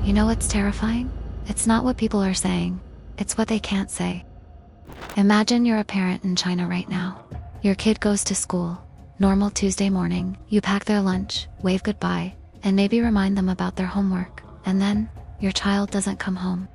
You know what's terrifying? It's not what people are saying, it's what they can't say. Imagine you're a parent in China right now. Your kid goes to school. Normal Tuesday morning, you pack their lunch, wave goodbye, and maybe remind them about their homework. And then, your child doesn't come home.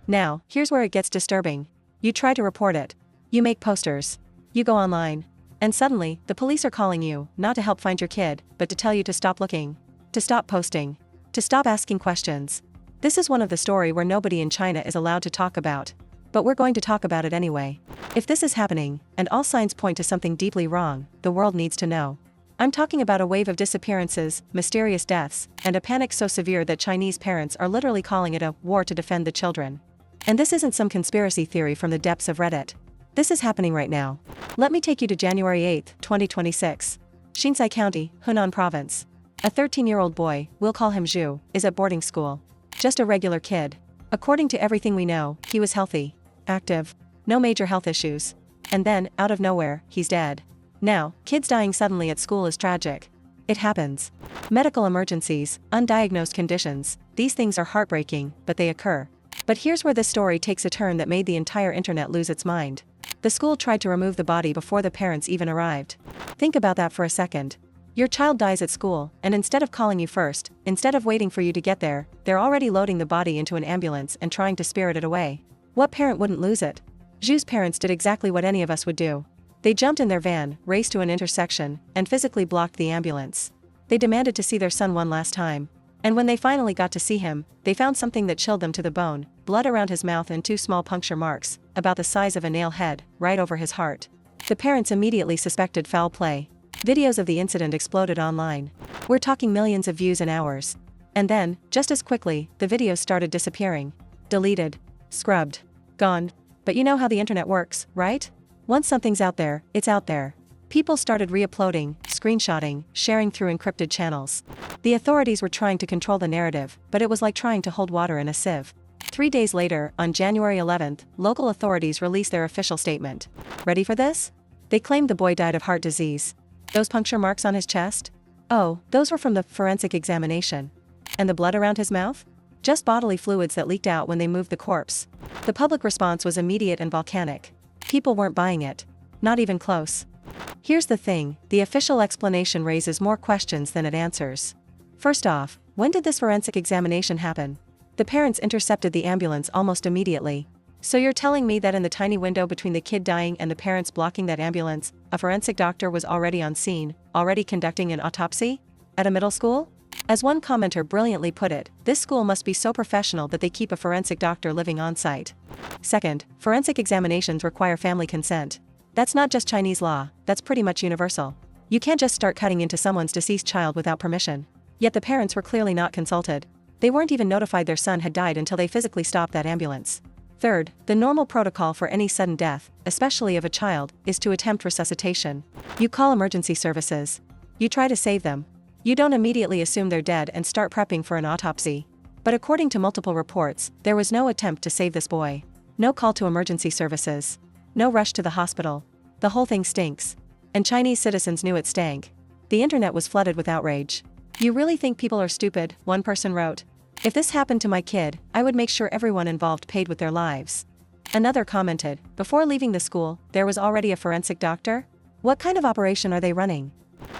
Now, here's where it gets disturbing. You try to report it. You make posters. You go online. And suddenly, the police are calling you, not to help find your kid, but to tell you to stop looking. To stop posting. To stop asking questions. This is one of the story where nobody in China is allowed to talk about. But we're going to talk about it anyway. If this is happening, and all signs point to something deeply wrong, the world needs to know. I'm talking about a wave of disappearances, mysterious deaths, and a panic so severe that Chinese parents are literally calling it a war to defend the children. And this isn't some conspiracy theory from the depths of Reddit. This is happening right now. Let me take you to January 8, 2026. Xinsai County, Hunan Province. A 13-year-old boy, we'll call him Zhu, is at boarding school. Just a regular kid. According to everything we know, he was healthy, active, no major health issues. And then, out of nowhere, he's dead. Now, kids dying suddenly at school is tragic. It happens. Medical emergencies, undiagnosed conditions, these things are heartbreaking, but they occur. But here's where this story takes a turn that made the entire internet lose its mind. The school tried to remove the body before the parents even arrived. Think about that for a second. Your child dies at school, and instead of calling you first, instead of waiting for you to get there, they're already loading the body into an ambulance and trying to spirit it away. What parent wouldn't lose it? Zhu's parents did exactly what any of us would do. They jumped in their van, raced to an intersection, and physically blocked the ambulance. They demanded to see their son one last time. And when they finally got to see him, they found something that chilled them to the bone: blood around his mouth and 2 small puncture marks, about the size of a nail head, right over his heart. The parents immediately suspected foul play. Videos of the incident exploded online. We're talking millions of views in hours. And then, just as quickly, the videos started disappearing. Deleted. Scrubbed. Gone. But you know how the internet works, right? Once something's out there, it's out there. People started re-uploading, screenshotting, sharing through encrypted channels. The authorities were trying to control the narrative, but it was like trying to hold water in a sieve. 3 days later, on January 11th, local authorities released their official statement. Ready for this? They claimed the boy died of heart disease. Those puncture marks on his chest? Oh, those were from the forensic examination. And the blood around his mouth? Just bodily fluids that leaked out when they moved the corpse. The public response was immediate and volcanic. People weren't buying it. Not even close. Here's the thing, the official explanation raises more questions than it answers. First off, when did this forensic examination happen? The parents intercepted the ambulance almost immediately. So you're telling me that in the tiny window between the kid dying and the parents blocking that ambulance, a forensic doctor was already on scene, already conducting an autopsy? At a middle school? As one commenter brilliantly put it, this school must be so professional that they keep a forensic doctor living on site. Second, forensic examinations require family consent. That's not just Chinese law, that's pretty much universal. You can't just start cutting into someone's deceased child without permission. Yet the parents were clearly not consulted. They weren't even notified their son had died until they physically stopped that ambulance. Third, the normal protocol for any sudden death, especially of a child, is to attempt resuscitation. You call emergency services. You try to save them. You don't immediately assume they're dead and start prepping for an autopsy. But according to multiple reports, there was no attempt to save this boy. No call to emergency services. No rush to the hospital. The whole thing stinks. And Chinese citizens knew it stank. The internet was flooded with outrage. You really think people are stupid? One person wrote. If this happened to my kid, I would make sure everyone involved paid with their lives. Another commented, before leaving the school, there was already a forensic doctor? What kind of operation are they running?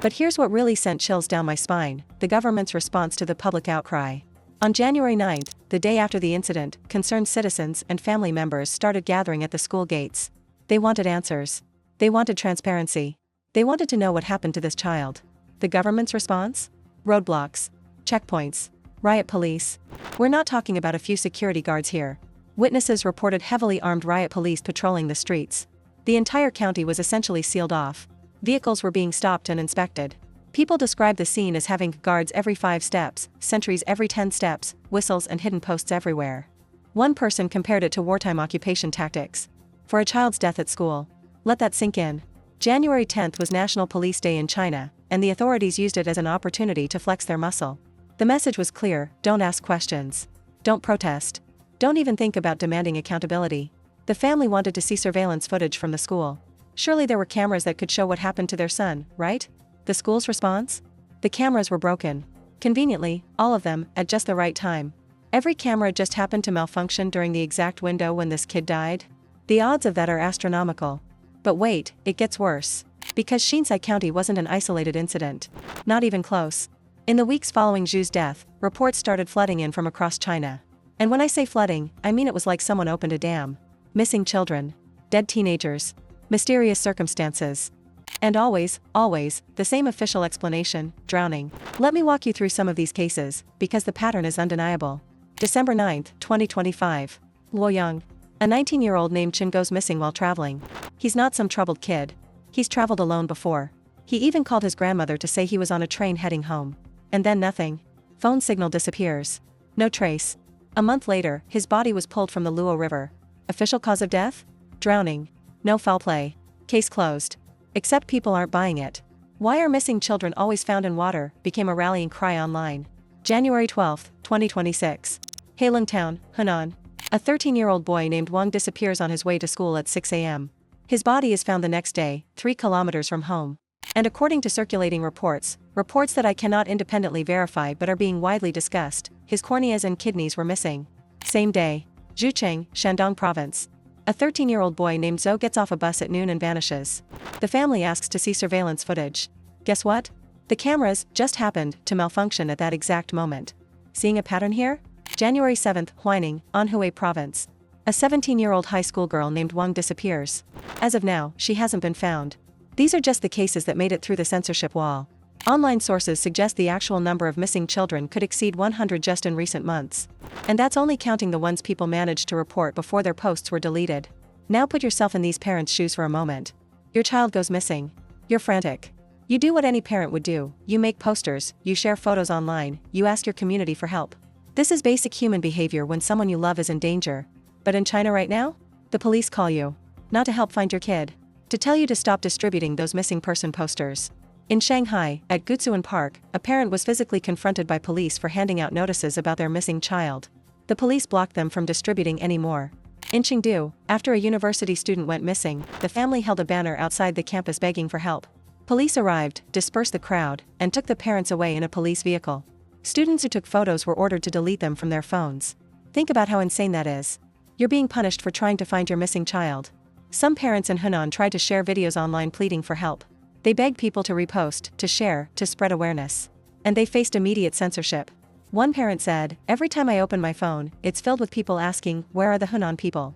But here's what really sent chills down my spine, the government's response to the public outcry. On January 9th, the day after the incident, concerned citizens and family members started gathering at the school gates. They wanted answers. They wanted transparency. They wanted to know what happened to this child. The government's response? Roadblocks. Checkpoints. Riot police. We're not talking about a few security guards here. Witnesses reported heavily armed riot police patrolling the streets. The entire county was essentially sealed off. Vehicles were being stopped and inspected. People described the scene as having guards every 5 steps, sentries every 10 steps, whistles and hidden posts everywhere. One person compared it to wartime occupation tactics. For a child's death at school. Let that sink in. January 10th was National Police Day in China, and the authorities used it as an opportunity to flex their muscle. The message was clear: don't ask questions. Don't protest. Don't even think about demanding accountability. The family wanted to see surveillance footage from the school. Surely there were cameras that could show what happened to their son, right? The school's response? The cameras were broken. Conveniently, all of them, at just the right time. Every camera just happened to malfunction during the exact window when this kid died? The odds of that are astronomical. But wait, it gets worse. Because Shinsai County wasn't an isolated incident. Not even close. In the weeks following Zhu's death, reports started flooding in from across China. And when I say flooding, I mean it was like someone opened a dam. Missing children. Dead teenagers. Mysterious circumstances. And always, the same official explanation: drowning. Let me walk you through some of these cases, because the pattern is undeniable. December 9, 2025. Luoyang. A 19-year-old named Chen goes missing while traveling. He's not some troubled kid. He's traveled alone before. He even called his grandmother to say he was on a train heading home. And then nothing. Phone signal disappears. No trace. A month later, his body was pulled from the Luo River. Official cause of death? Drowning. No foul play. Case closed. Except people aren't buying it. Why are missing children always found in water? Became a rallying cry online. January 12, 2026. Heilong Town, Hunan. A 13-year-old boy named Wang disappears on his way to school at 6 a.m. His body is found the next day, 3 kilometers from home. And according to circulating reports that I cannot independently verify but are being widely discussed, his corneas and kidneys were missing. Same day. Zhucheng, Shandong Province. A 13-year-old boy named Zhou gets off a bus at noon and vanishes. The family asks to see surveillance footage. Guess what? The cameras just happened to malfunction at that exact moment. Seeing a pattern here? January 7, Huaining, Anhui Province. A 17-year-old high school girl named Wang disappears. As of now, she hasn't been found. These are just the cases that made it through the censorship wall. Online sources suggest the actual number of missing children could exceed 100 just in recent months. And that's only counting the ones people managed to report before their posts were deleted. Now put yourself in these parents' shoes for a moment. Your child goes missing. You're frantic. You do what any parent would do: you make posters, you share photos online, you ask your community for help. This is basic human behavior when someone you love is in danger. But in China right now? The police call you. Not to help find your kid. To tell you to stop distributing those missing person posters. In Shanghai, at Gutsuan Park, a parent was physically confronted by police for handing out notices about their missing child. The police blocked them from distributing any more. In Chengdu, after a university student went missing, the family held a banner outside the campus begging for help. Police arrived, dispersed the crowd, and took the parents away in a police vehicle. Students who took photos were ordered to delete them from their phones. Think about how insane that is. You're being punished for trying to find your missing child. Some parents in Hunan tried to share videos online pleading for help. They begged people to repost, to share, to spread awareness. And they faced immediate censorship. One parent said, "Every time I open my phone, it's filled with people asking, 'Where are the Hunan people?'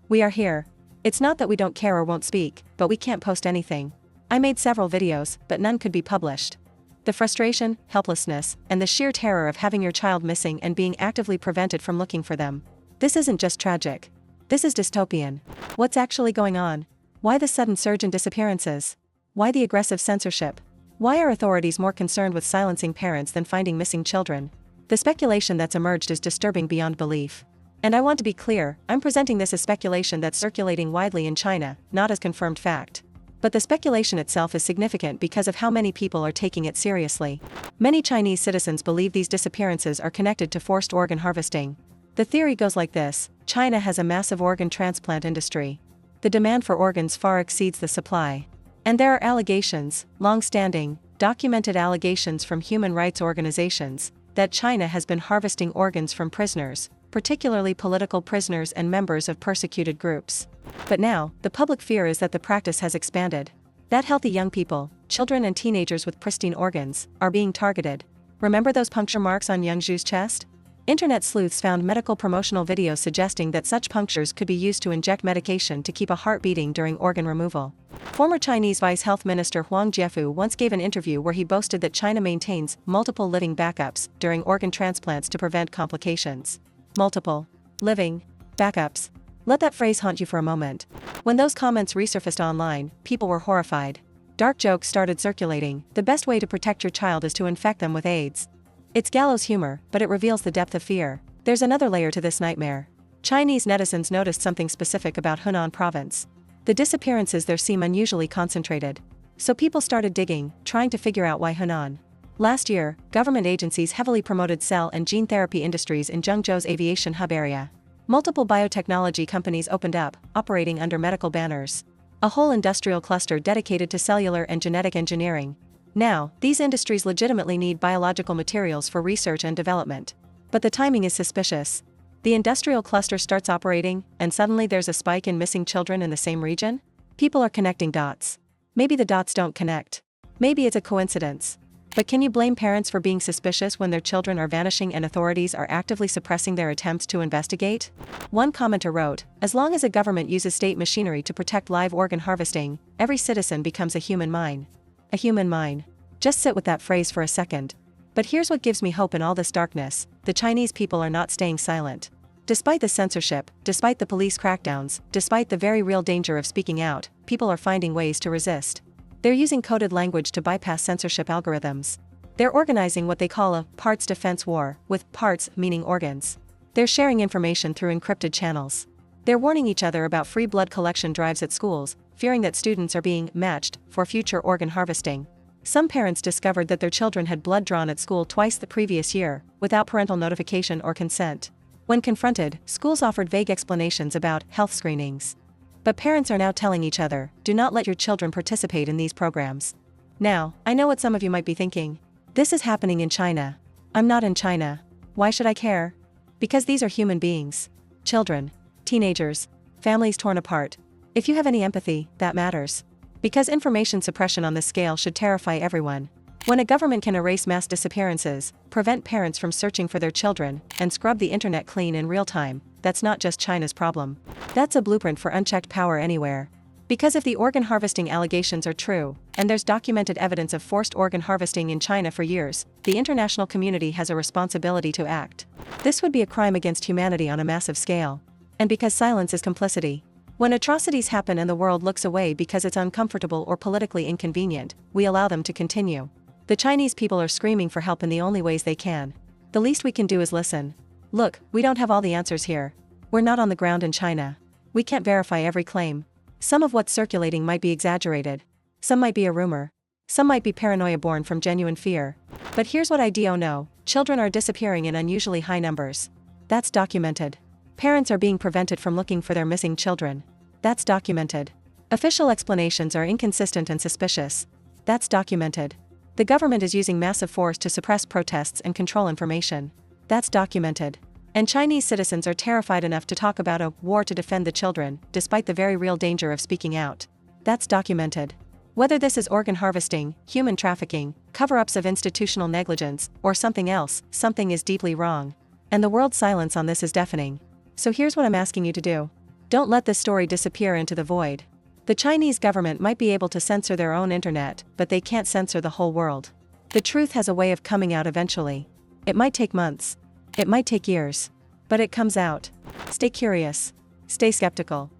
We are here. It's not that we don't care or won't speak, but we can't post anything. I made several videos, but none could be published." The frustration, helplessness, and the sheer terror of having your child missing and being actively prevented from looking for them. This isn't just tragic. This is dystopian. What's actually going on? Why the sudden surge in disappearances? Why the aggressive censorship? Why are authorities more concerned with silencing parents than finding missing children? The speculation that's emerged is disturbing beyond belief. And I want to be clear, I'm presenting this as speculation that's circulating widely in China, not as confirmed fact. But the speculation itself is significant because of how many people are taking it seriously. Many Chinese citizens believe these disappearances are connected to forced organ harvesting. The theory goes like this: China has a massive organ transplant industry. The demand for organs far exceeds the supply. And there are allegations, long-standing, documented allegations from human rights organizations, that China has been harvesting organs from prisoners, particularly political prisoners and members of persecuted groups. But now, the public fear is that the practice has expanded. That healthy young people, children and teenagers with pristine organs, are being targeted. Remember those puncture marks on young Zhu's chest? Internet sleuths found medical promotional videos suggesting that such punctures could be used to inject medication to keep a heart beating during organ removal. Former Chinese Vice Health Minister Huang Jiefu once gave an interview where he boasted that China maintains multiple living backups during organ transplants to prevent complications. Multiple living backups. Let that phrase haunt you for a moment. When those comments resurfaced online, people were horrified. Dark jokes started circulating: the best way to protect your child is to infect them with AIDS. It's gallows humor, but it reveals the depth of fear. There's another layer to this nightmare. Chinese netizens noticed something specific about Hunan province. The disappearances there seem unusually concentrated. So people started digging, trying to figure out why Hunan. Last year, government agencies heavily promoted cell and gene therapy industries in Zhengzhou's aviation hub area. Multiple biotechnology companies opened up, operating under medical banners. A whole industrial cluster dedicated to cellular and genetic engineering. Now, these industries legitimately need biological materials for research and development. But the timing is suspicious. The industrial cluster starts operating, and suddenly there's a spike in missing children in the same region? People are connecting dots. Maybe the dots don't connect. Maybe it's a coincidence. But can you blame parents for being suspicious when their children are vanishing and authorities are actively suppressing their attempts to investigate? One commenter wrote, "As long as a government uses state machinery to protect live organ harvesting, every citizen becomes a human mine." A human mine. Just sit with that phrase for a second. But here's what gives me hope in all this darkness: the Chinese people are not staying silent. Despite the censorship, despite the police crackdowns, despite the very real danger of speaking out, people are finding ways to resist. They're using coded language to bypass censorship algorithms. They're organizing what they call a parts defense war, with parts meaning organs. They're sharing information through encrypted channels. They're warning each other about free blood collection drives at schools, fearing that students are being matched for future organ harvesting. Some parents discovered that their children had blood drawn at school twice the previous year, without parental notification or consent. When confronted, schools offered vague explanations about health screenings. But parents are now telling each other, do not let your children participate in these programs. Now, I know what some of you might be thinking. This is happening in China. I'm not in China. Why should I care? Because these are human beings. Children. Teenagers. Families torn apart. If you have any empathy, that matters. Because information suppression on this scale should terrify everyone. When a government can erase mass disappearances, prevent parents from searching for their children, and scrub the internet clean in real time, that's not just China's problem. That's a blueprint for unchecked power anywhere. Because if the organ harvesting allegations are true, and there's documented evidence of forced organ harvesting in China for years, the international community has a responsibility to act. This would be a crime against humanity on a massive scale. And because silence is complicity. When atrocities happen and the world looks away because it's uncomfortable or politically inconvenient, we allow them to continue. The Chinese people are screaming for help in the only ways they can. The least we can do is listen. Look, we don't have all the answers here. We're not on the ground in China. We can't verify every claim. Some of what's circulating might be exaggerated. Some might be a rumor. Some might be paranoia born from genuine fear. But here's what I do know: children are disappearing in unusually high numbers. That's documented. Parents are being prevented from looking for their missing children. That's documented. Official explanations are inconsistent and suspicious. That's documented. The government is using massive force to suppress protests and control information. That's documented. And Chinese citizens are terrified enough to talk about a war to defend the children, despite the very real danger of speaking out. That's documented. Whether this is organ harvesting, human trafficking, cover-ups of institutional negligence, or something else, something is deeply wrong. And the world's silence on this is deafening. So here's what I'm asking you to do. Don't let this story disappear into the void. The Chinese government might be able to censor their own internet, but they can't censor the whole world. The truth has a way of coming out eventually. It might take months. It might take years. But it comes out. Stay curious. Stay skeptical.